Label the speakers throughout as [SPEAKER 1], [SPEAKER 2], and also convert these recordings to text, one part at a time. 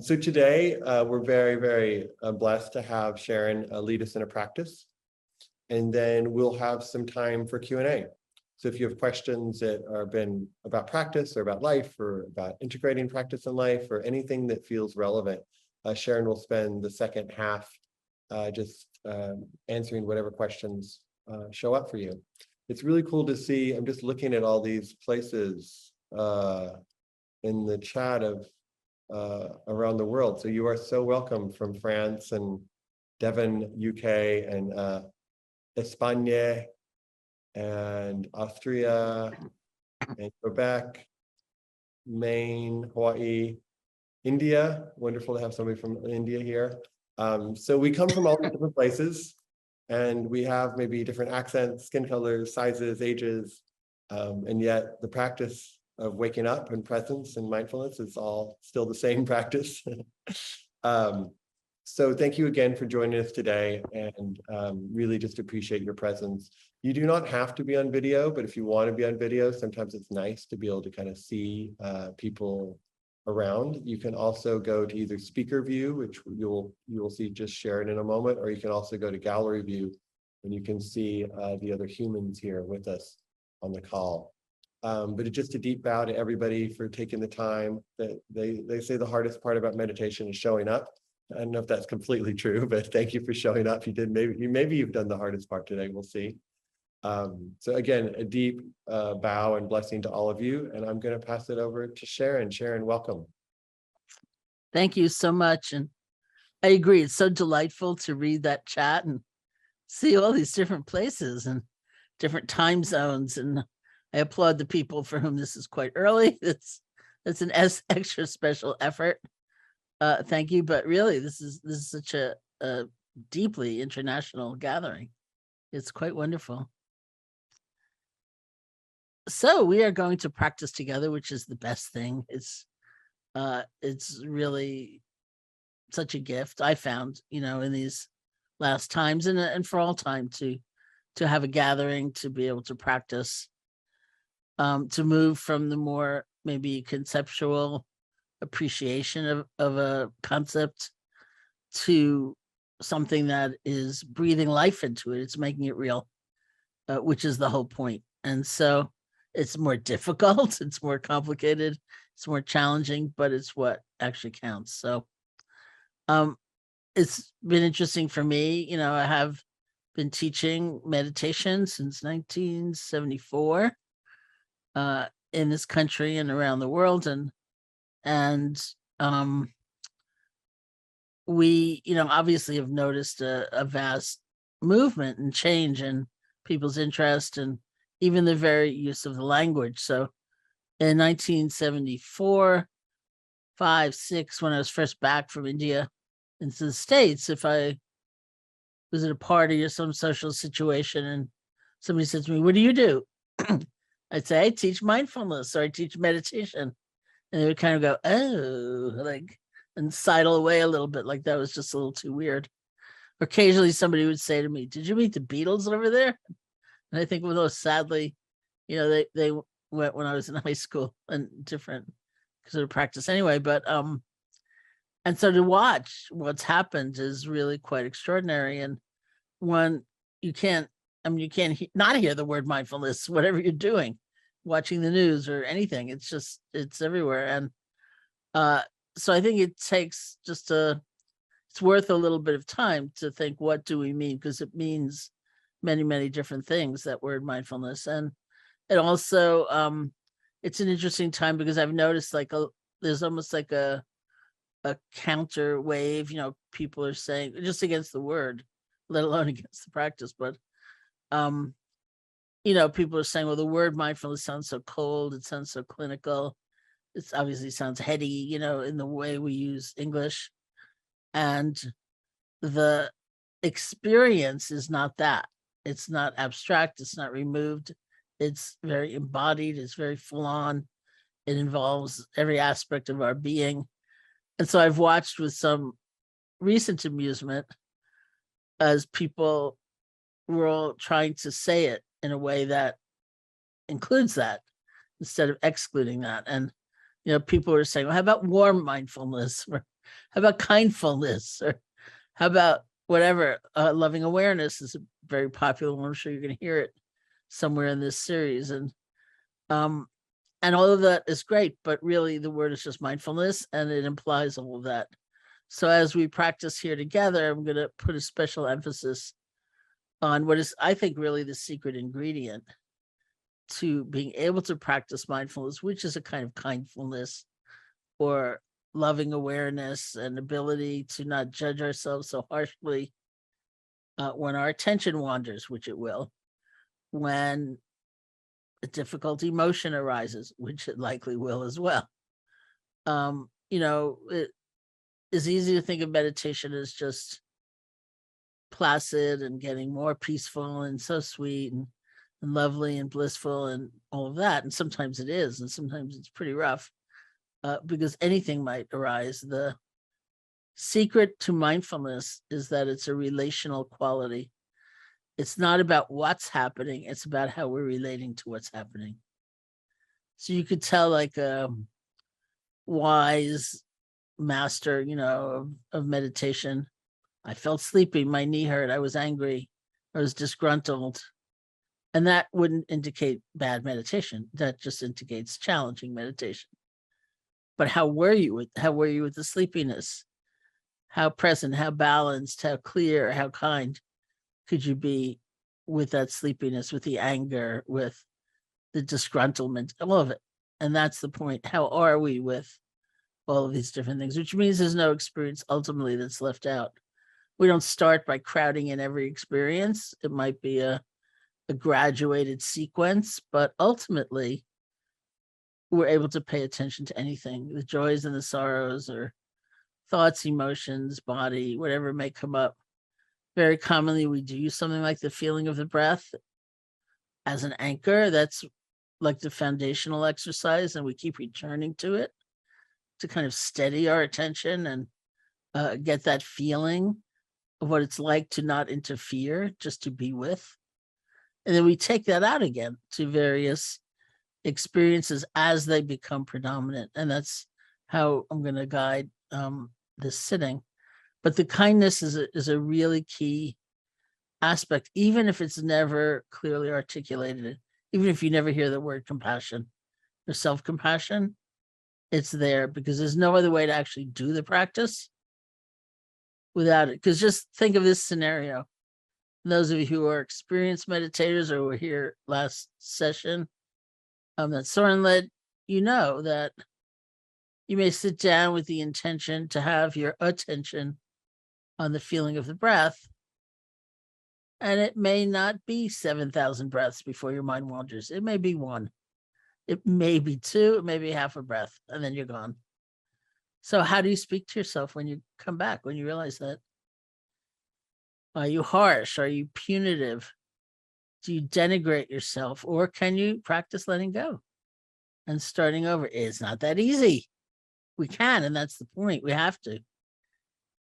[SPEAKER 1] So today, we're very, very blessed to have Sharon lead us in a practice. And then we'll have some time for Q&A. So if you have questions that have been about practice or about life or about integrating practice in life or anything that feels relevant, Sharon will spend the second half just answering whatever questions show up for you. It's really cool to see. I'm just looking at all these places in the chat of around the world. So you are so welcome from France and Devon, UK, and España, and Austria, and Quebec, Maine, Hawaii, India. Wonderful to have somebody from India here. So we come from all these different places, and we have maybe different accents, skin colors, sizes, ages, and yet the practice of waking up and presence and mindfulness is all still the same practice. So thank you again for joining us today, and really just appreciate your presence. You do not have to be on video, but if you want to be on video, sometimes it's nice to be able to kind of see people around. You can also go to either speaker view, which you will see just Sharon in a moment, or you can also go to gallery view, and you can see the other humans here with us on the call. But just a deep bow to everybody for taking the time. That they say the hardest part about meditation is showing up. I don't know if that's completely true, but thank you for showing up. You did, maybe you've done the hardest part today. We'll see. So again, a deep bow and blessing to all of you. And I'm going to pass it over to Sharon. Sharon, welcome.
[SPEAKER 2] Thank you so much. And I agree. It's so delightful to read that chat and see all these different places and different time zones. And I applaud the people for whom this is quite early. It's an extra special effort. Thank you. But really, this is such a deeply international gathering. It's quite wonderful. So we are going to practice together, which is the best thing. It's really such a gift I found, in these last times and for all time to have a gathering, to be able to practice, to move from the more maybe conceptual appreciation of a concept to something that is breathing life into it. It's making it real, which is the whole point. And so it's more difficult, it's more complicated, it's more challenging, but it's what actually counts. So it's been interesting for me. I have been teaching meditation since 1974 in this country and around the world. And we, obviously have noticed a vast movement and change in people's interest and even the very use of the language. So in 1974, 5, 6, when I was first back from India into the States, if I was at a party or some social situation and somebody said to me, "What do you do?" I'd say, "I teach mindfulness," or "I teach meditation." And they would kind of go, "Oh," and sidle away a little bit, like that was just a little too weird. Occasionally somebody would say to me, "Did you meet the Beatles over there?" And I think, well, sadly, they went when I was in high school and different sort of practice anyway. But and so to watch what's happened is really quite extraordinary. And one, you can't not hear the word mindfulness, whatever you're doing, watching the news or anything. It's everywhere. And so I think it takes it's worth a little bit of time to think, what do we mean? Because it means many, many different things, that word mindfulness. And it also, it's an interesting time because I've noticed there's almost like a counter wave, people are saying just against the word, let alone against the practice. But, people are saying, well, the word mindfulness sounds so cold. It sounds so clinical. It obviously sounds heady, in the way we use English. And the experience is not that. It's not abstract. It's not removed. It's very embodied. It's very full on. It involves every aspect of our being. And so I've watched with some recent amusement as people were all trying to say it in a way that includes that instead of excluding that. And, people are saying, well, how about warm mindfulness? how about kindfulness, or how about whatever? Loving awareness is a very popular one. I'm sure you're going to hear it somewhere in this series, um, and all of that is great. But really, the word is just mindfulness, and it implies all of that. So as we practice here together, I'm going to put a special emphasis on what is, I think, really the secret ingredient to being able to practice mindfulness, which is a kind of kindfulness or loving awareness and ability to not judge ourselves so harshly when our attention wanders, which it will, when a difficult emotion arises, which it likely will as well. It is easy to think of meditation as just placid and getting more peaceful and so sweet and lovely and blissful and all of that. And sometimes it is, and sometimes it's pretty rough because anything might arise. The secret to mindfulness is that it's a relational quality. It's not about what's happening, it's about how we're relating to what's happening. So you could tell, like a wise master, of meditation. I felt sleepy, my knee hurt, I was angry, I was disgruntled. And that wouldn't indicate bad meditation. That just indicates challenging meditation. But how were you with the sleepiness? How present, how balanced, how clear, how kind could you be with that sleepiness, with the anger, with the disgruntlement, all of it? And that's the point. How are we with all of these different things? Which means there's no experience ultimately that's left out. We don't start by crowding in every experience. It might be a graduated sequence, but ultimately we're able to pay attention to anything, the joys and the sorrows, or thoughts, emotions, body, whatever may come up. Very commonly, we do use something like the feeling of the breath as an anchor. That's like the foundational exercise, and we keep returning to it to kind of steady our attention and get that feeling of what it's like to not interfere, just to be with. And then we take that out again to various experiences as they become predominant. And that's how I'm going to guide this sitting. But the kindness is a really key aspect, even if it's never clearly articulated, even if you never hear the word compassion or self-compassion, it's there because there's no other way to actually do the practice without it. Because just think of this scenario. Those of you who are experienced meditators or were here last session that Soren led, you know that you may sit down with the intention to have your attention on the feeling of the breath, and it may not be 7,000 breaths before your mind wanders. It may be one, it may be two, it may be half a breath, and then you're gone. So how do you speak to yourself when you come back, when you realize that? Are you harsh? Are you punitive? Do you denigrate yourself? Or can you practice letting go and starting over? It's not that easy. We can, and that's the point. We have to.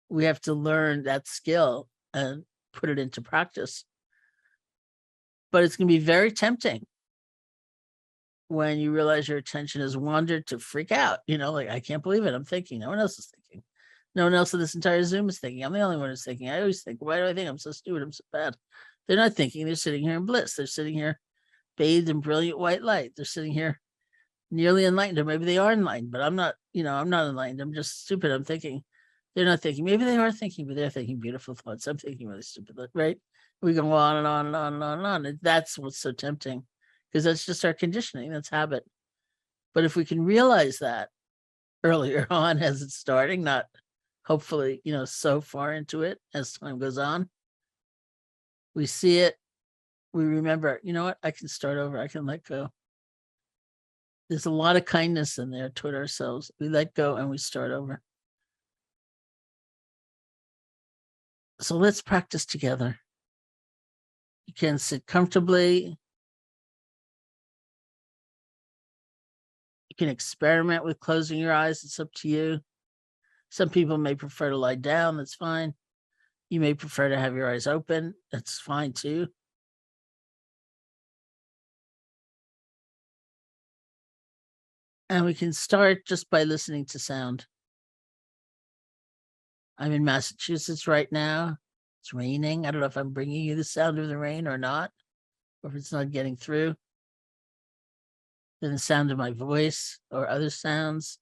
[SPEAKER 2] We have to learn that skill and put it into practice. But it's going to be very tempting when you realize your attention has wandered to freak out. Like, I can't believe it. I'm thinking. No one else is thinking. No one else in this entire Zoom is thinking. I'm the only one who's thinking. I always think, why do I think I'm so stupid? I'm so bad. They're not thinking. They're sitting here in bliss. They're sitting here bathed in brilliant white light. They're sitting here nearly enlightened, or maybe they are enlightened, but I'm not, I'm not enlightened. I'm just stupid. I'm thinking. They're not thinking. Maybe they are thinking, but they're thinking beautiful thoughts. I'm thinking really stupid, right? We go on and on and on and on and on. And that's what's so tempting, because that's just our conditioning. That's habit. But if we can realize that earlier on as it's starting, not hopefully, so far into it as time goes on, we see it, we remember, you know what, I can start over, I can let go. There's a lot of kindness in there toward ourselves. We let go and we start over. So let's practice together. You can sit comfortably. You can experiment with closing your eyes. It's up to you. Some people may prefer to lie down. That's fine. You may prefer to have your eyes open. That's fine too. And we can start just by listening to sound. I'm in Massachusetts right now. It's raining. I don't know if I'm bringing you the sound of the rain or not, or if it's not getting through. Then the sound of my voice or other sounds.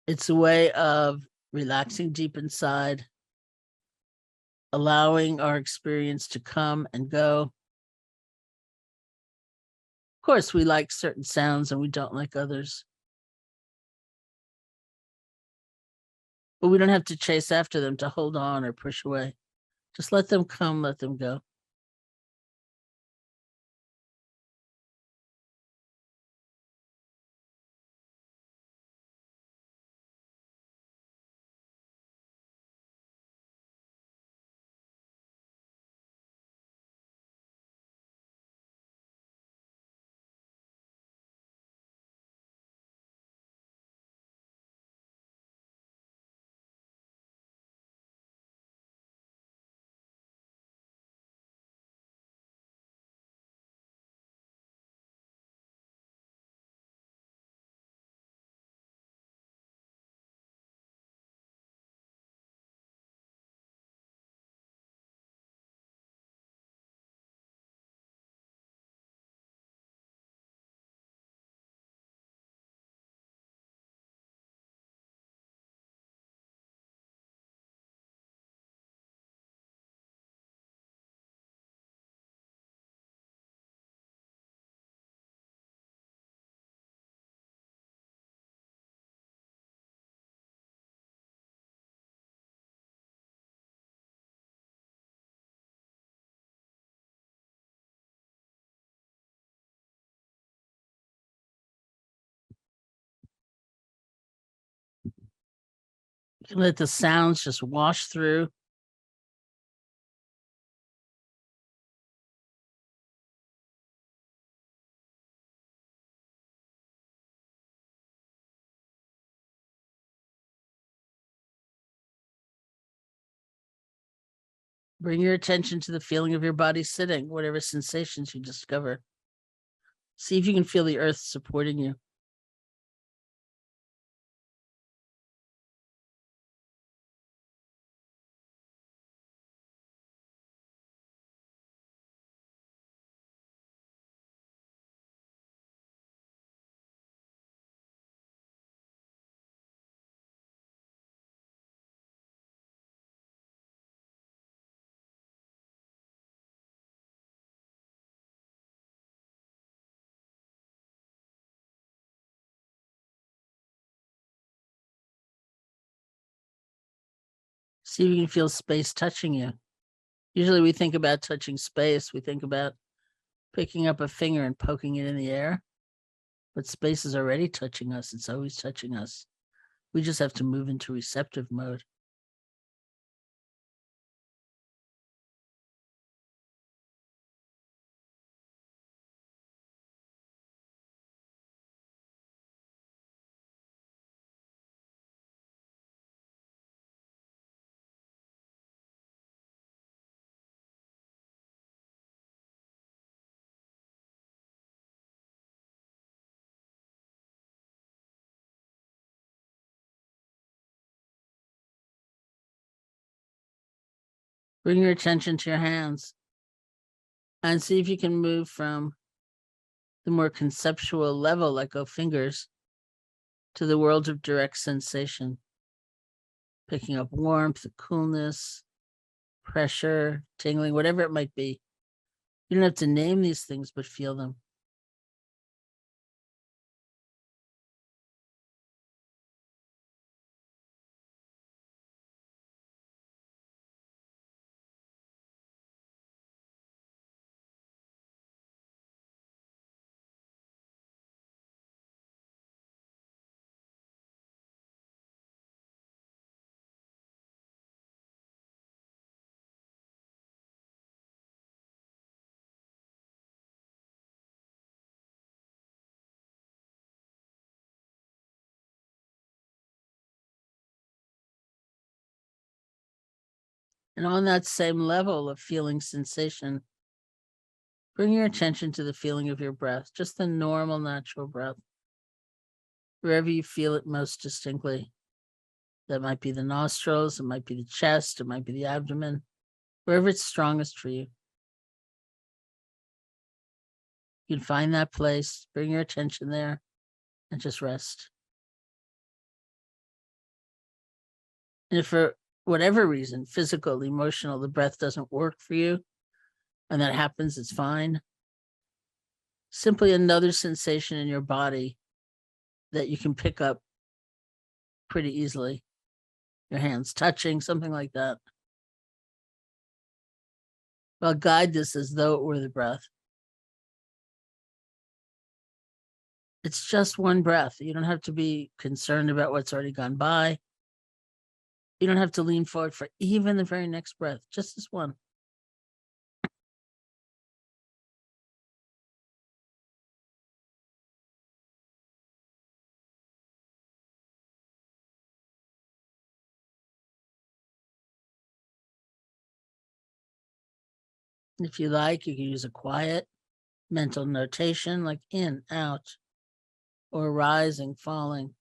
[SPEAKER 2] It's a way of relaxing deep inside, allowing our experience to come and go. Of course, we like certain sounds and we don't like others. But we don't have to chase after them to hold on or push away. Just let them come, let them go. You can let the sounds just wash through. Bring your attention to the feeling of your body sitting, whatever sensations you discover. See if you can feel the earth supporting you. See if you can feel space touching you. Usually we think about touching space. We think about picking up a finger and poking it in the air. But space is already touching us. It's always touching us. We just have to move into receptive mode. Bring your attention to your hands and see if you can move from the more conceptual level, let go fingers, to the world of direct sensation, picking up warmth, coolness, pressure, tingling, whatever it might be. You don't have to name these things, but feel them. And on that same level of feeling sensation, bring your attention to the feeling of your breath, just the normal, natural breath. wherever you feel it most distinctly. That might be the nostrils, it might be the chest, it might be the abdomen, wherever it's strongest for you. You can find that place, bring your attention there, and just rest. And if for whatever reason, physical, emotional, the breath doesn't work for you, and that happens, it's fine. Simply another sensation in your body that you can pick up pretty easily. Your hands touching, something like that. I'll guide this as though it were the breath. It's just one breath. You don't have to be concerned about what's already gone by. You don't have to lean forward for even the very next breath, just this one. If you like, you can use a quiet mental notation like in, out, or rising, falling.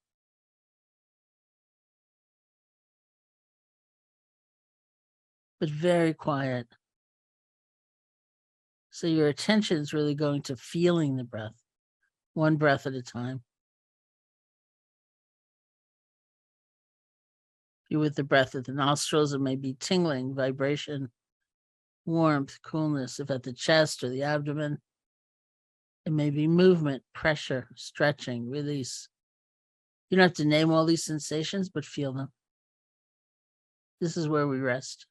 [SPEAKER 2] But very quiet. So your attention is really going to feeling the breath, one breath at a time. If you're with the breath at the nostrils, it may be tingling, vibration, warmth, coolness. If at the chest or the abdomen, it may be movement, pressure, stretching, release. You don't have to name all these sensations, but feel them. This is where we rest.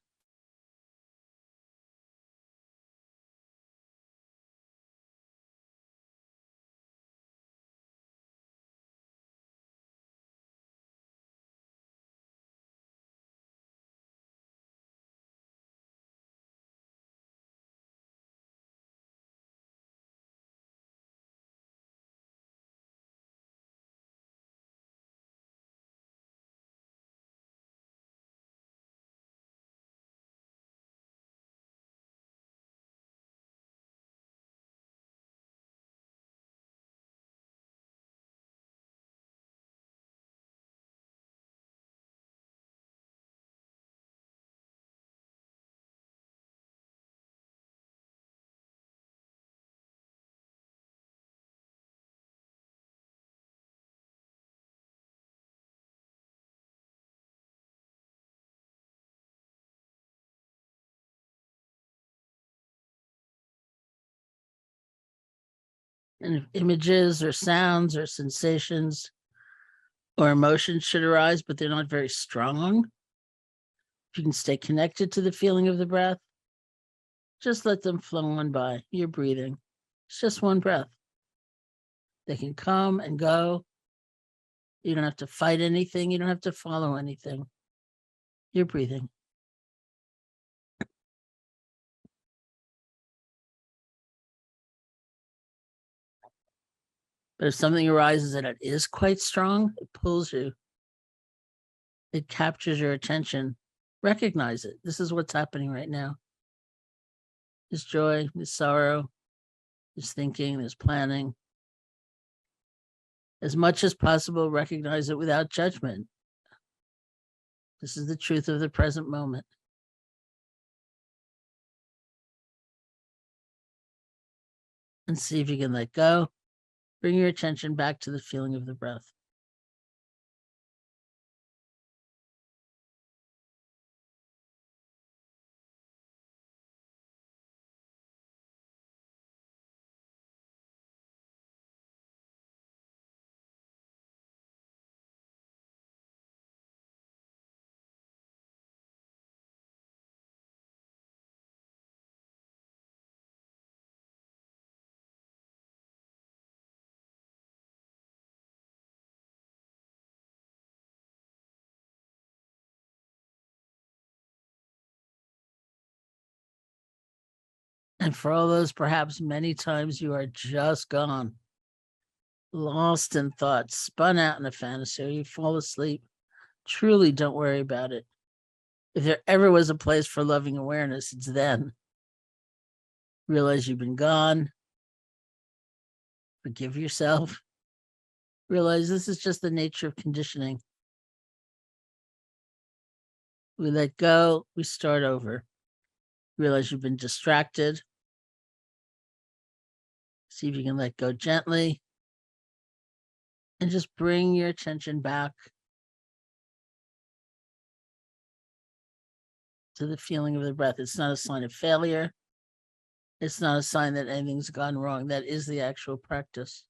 [SPEAKER 2] And if images or sounds or sensations or emotions should arise, but they're not very strong, if you can stay connected to the feeling of the breath, just let them flow on by. You're breathing. It's just one breath. They can come and go. You don't have to fight anything. You don't have to follow anything. You're breathing. But if something arises and it is quite strong, it pulls you. It captures your attention. Recognize it. This is what's happening right now. There's joy, there's sorrow, there's thinking, there's planning. As much as possible, recognize it without judgment. This is the truth of the present moment. And see if you can let go. Bring your attention back to the feeling of the breath. And for all those, perhaps many times you are just gone, lost in thought, spun out in a fantasy, or you fall asleep. Truly don't worry about it. If there ever was a place for loving awareness, it's then. Realize you've been gone. Forgive yourself. Realize this is just the nature of conditioning. We let go, we start over. Realize you've been distracted. See if you can let go gently. And just bring your attention back to the feeling of the breath. It's not a sign of failure. It's not a sign that anything's gone wrong. That is the actual practice.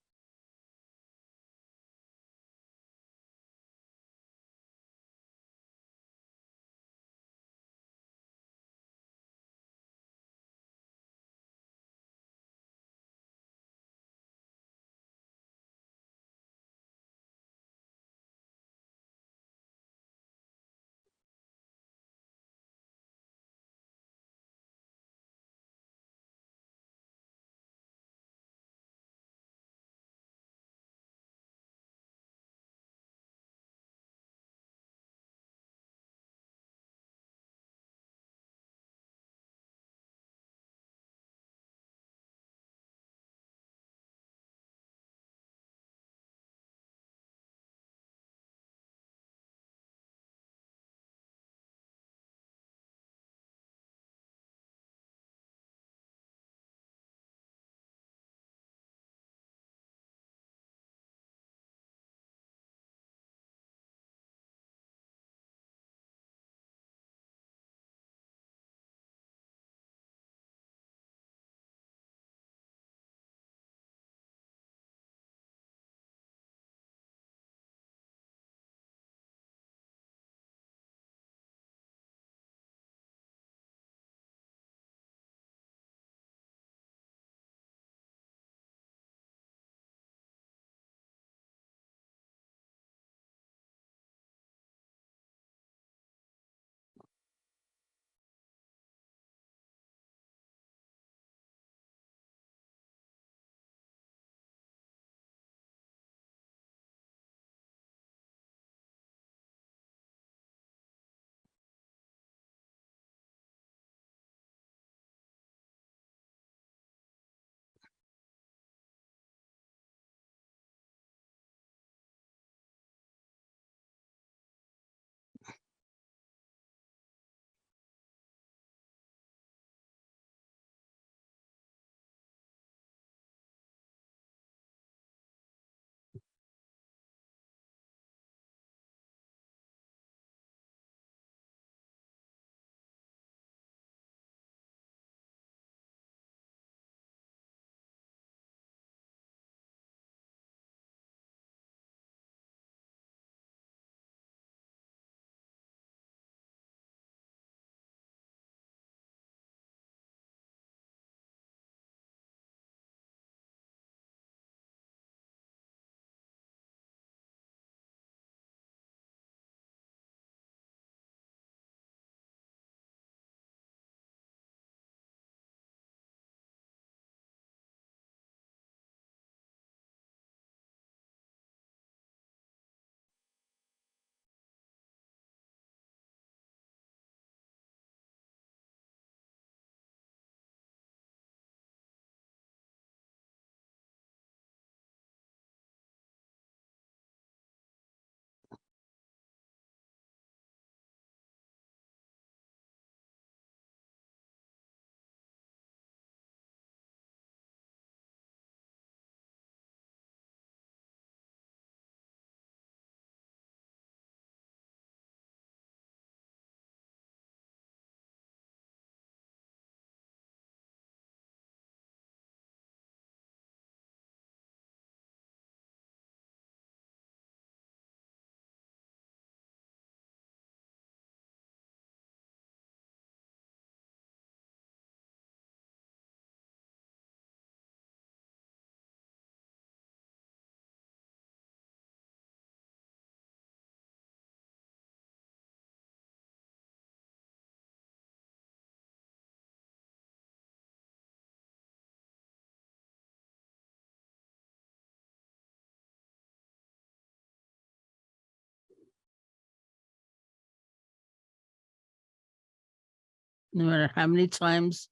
[SPEAKER 2] No matter how many times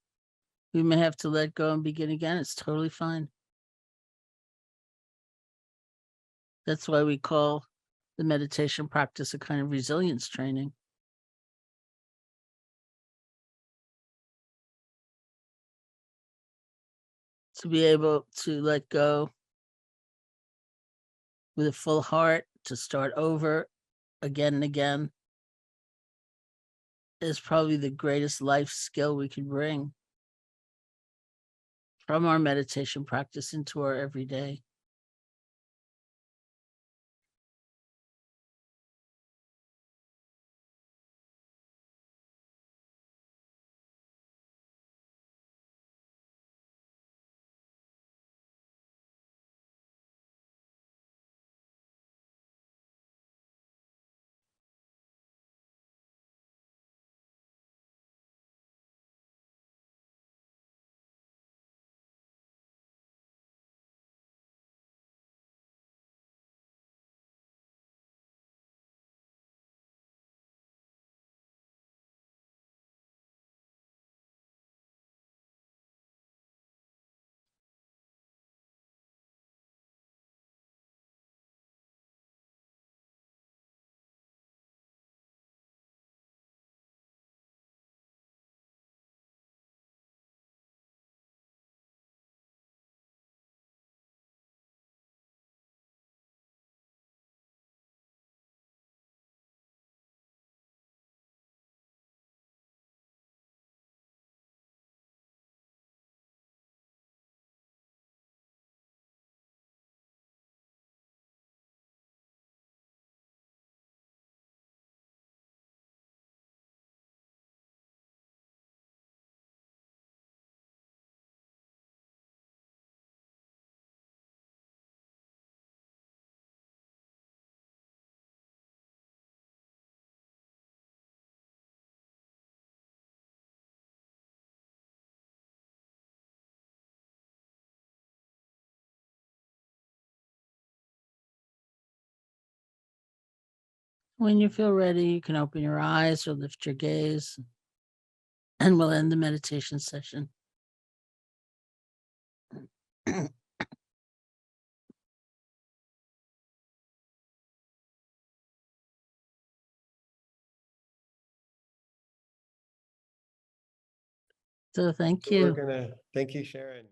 [SPEAKER 2] we may have to let go and begin again, it's totally fine. That's why we call the meditation practice a kind of resilience training. To be able to let go with a full heart, to start over again and again, is probably the greatest life skill we can bring from our meditation practice into our everyday. When you feel ready, you can open your eyes or lift your gaze, and we'll end the meditation session. So thank
[SPEAKER 1] So we're
[SPEAKER 2] you.
[SPEAKER 1] gonna, thank you, Sharon.